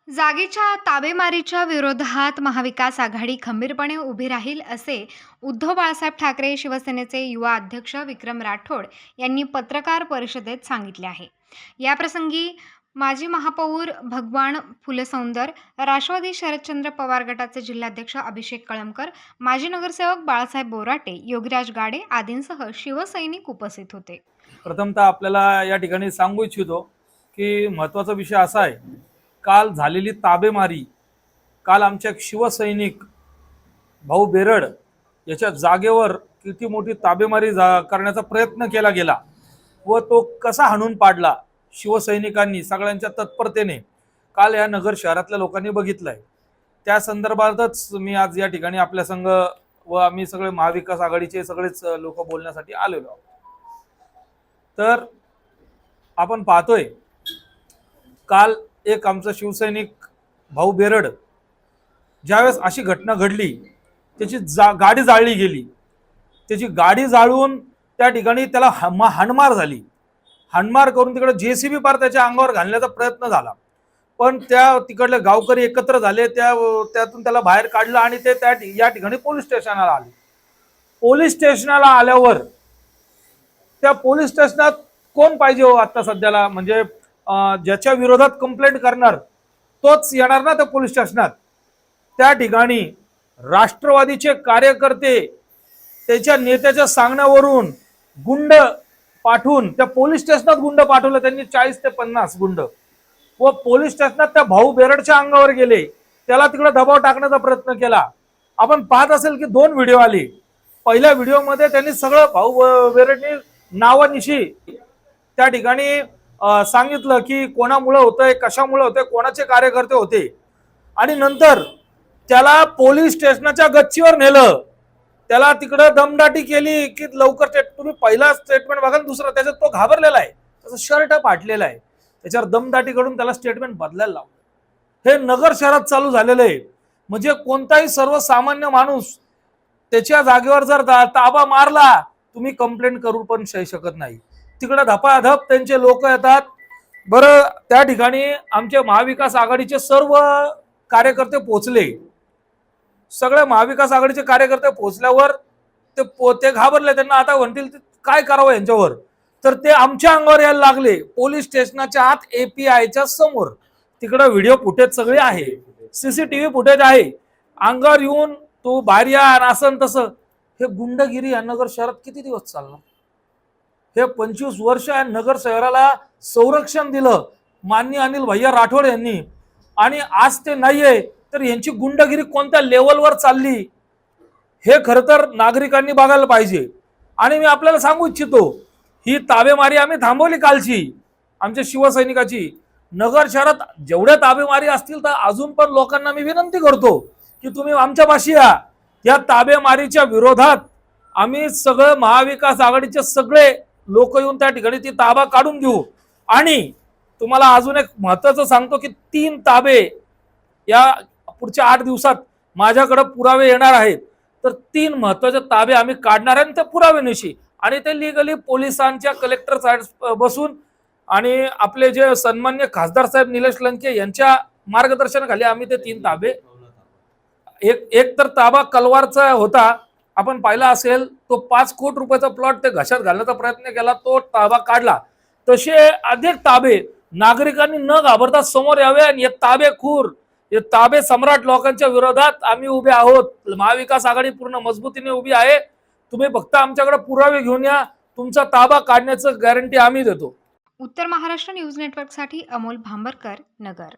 जागेच्या ताबेमारीच्या विरोधात महाविकास आघाडी खंबीरपणे उभी राहील असे उद्धव बाळासाहेब ठाकरे शिवसेनेचे युवा अध्यक्ष विक्रम राठोड यांनी पत्रकार परिषदेत सांगितले आहे। याप्रसंगी माजी महापौर भगवान फुलसौंदर, राष्ट्रवादी शरदचंद्र पवार गटाचे जिल्हाध्यक्ष अभिषेक कळमकर, माजी नगरसेवक बाळासाहेब बोराटे, योगीराज गाडे आदींसह शिवसैनिक उपस्थित होते। प्रथमतः आपल्याला या ठिकाणी सांगू इच्छितो की महत्त्वाचा विषय असा आहे, काल झालेली ताबेमारी, काल आमच्या शिवसैनिक भाऊ बेरड याच्या जागेवर किती मोठी ताबेमारी करण्याचा प्रयत्न केला गेला व तो कसा हाणून पाडला शिवसैनिकांनी सगळ्यांच्या तत्परतेने काल या नगर शहरातल्या लोकांनी बघितलंय। त्या संदर्भातच मी आज या ठिकाणी आपल्या संघ व आम्ही सगळे महाविकास आघाडीचे सगळेच लोक बोलण्यासाठी आलेलो आहोत। तर आपण पाहतोय काल एक आमचा शिवसैनिक भाऊ बेरड ज्यावेळेस अशी घटना घडली, त्याची गाडी जाळली गेली, त्याची गाडी जाळून त्या ठिकाणी त्याला हाणमार झाली, हाणमार करून तिकडे जेसीबी पार त्याच्या अंगावर घालण्याचा प्रयत्न झाला, पण त्या तिकडले गावकरी एकत्र झाले, त्यातून त्याला बाहेर काढलं आणि ते या ठिकाणी पोलीस स्टेशनला आले। पोलीस स्टेशनला आल्यावर त्या पोलीस स्टेशनात कोण पाहिजे हो आता सध्याला, म्हणजे ज्याच्या विरोधात कंप्लेंट करणार तोच येणार ना त्या पोलीस स्टेशनात। त्या ठिकाणी राष्ट्रवादीचे कार्यकर्ते त्याच्या नेत्याच्या सांगण्यावरून गुंड पाठवून त्या पोलीस स्टेशनात गुंड पाठवलं त्यांनी, 40 ते 50 गुंड, व पोलीस स्टेशनात त्या भाऊ बेरडच्या अंगावर गेले, त्याला तिकडे दबाव टाकण्याचा प्रयत्न केला। आपण पाहत असेल की 2 व्हिडिओ आले। पहिल्या व्हिडिओमध्ये त्यांनी सगळं भाऊ बेरडनी नावानिशी त्या ठिकाणी सांगितलं की कोणामुळे होतंय, कशामुळे होतंय, कोणाचे कार्यकर्ते होते, आणि नंतर त्याला पोलीस स्टेशनाच्या गच्चीवर नेलं, त्याला तिकडे दमदाटी केली की लवकर तुम्ही पहिला स्टेटमेंट बघा, दुसरा त्याच्यात तो घाबरलेला आहे, त्याचा शर्ट फाटलेला आहे, त्याच्यावर दमदाटी करून त्याला स्टेटमेंट बदलायला लावलं। हे नगर शहरात चालू झालेलं आहे। म्हणजे कोणताही सर्वसामान्य माणूस त्याच्या जागेवर जर ताबा मारला, तुम्ही कंप्लेंट करू पण शकत नाही, तिकडे धपाधप त्यांचे लोक येतात। बरं, त्या ठिकाणी आमचे महाविकास आघाडीचे सर्व कार्यकर्ते पोहोचले, सगळे महाविकास आघाडीचे कार्यकर्ते पोहोचल्यावर ते घाबरले, त्यांना आता म्हणतील काय करावं यांच्यावर, तर ते आमच्या अंगावर यायला लागले। पोलीस स्टेशनाच्या आत APIच्या समोर तिकडे व्हिडिओ फुटेज सगळे आहे, CCTV फुटेज आहे, अंगावर येऊन तू बाहेर या असं तसं। हे गुंडगिरी या नगर शहरात किती दिवस चालणार? हे 25 वर्ष या नगर शहराला संरक्षण दिलं माननीय अनिल भैया राठोड यांनी, आणि आज ते नाहीये, तर यांची गुंडगिरी कोणत्या लेवलवर चालली हे खरं तर नागरिकांनी बघायला पाहिजे। आणि मी आपल्याला सांगू इच्छितो, ही ताबेमारी आम्ही थांबवली कालची आमच्या शिवसैनिकाची। नगर शहरात जेवढ्या ताबेमारी असतील तर अजून पण लोकांना मी विनंती करतो की तुम्ही आमच्या पाशी या। या ताबेमारीच्या विरोधात आम्ही सगळे महाविकास आघाडीचे सगळे लोक येऊन त्या ठिकाणी ती ताबा काढून घेऊ। आणि तुम्हाला अजून एक महत्त्वाचं सांगतो की 3 ताबे या पुढच्या 8 दिवसात माझ्याकडे पुरावे येणार आहेत, तर 3 महत्त्वाचे ताबे आम्ही काढणार आहे त्या पुराव्यानिशी, आणि ते लिगली पोलिसांच्या कलेक्टर साहेब बसून आणि आपले जे सन्मान्य खासदार साहेब निलेश लंके यांच्या मार्गदर्शनाखाली आम्ही ते 3 ताबे, एक तर ताबा कलवारचा होता, आपण पाहिला असेल, तो 5 कोटी रुपयाचा प्लॉट ते घशात घालण्याचा प्रयत्न केला, तो ताबा काढला। तसे अनेक ताबे नागरिकांनी न घाबरता समोर यावे, आणि हे ताबेखोर, हे ताबे सम्राट लोकांच्या विरोधात आम्ही उभे आहोत। महाविकास आघाडी पूर्ण मजबूतीने उभी आहे। तुम्ही फक्त आमच्याकडे पुरावे घेऊन या, तुमचा ताबा काढण्याचं गॅरंटी आम्ही देतो। उत्तर महाराष्ट्र न्यूज नेटवर्कसाठी अमोल भांबरकर, नगर।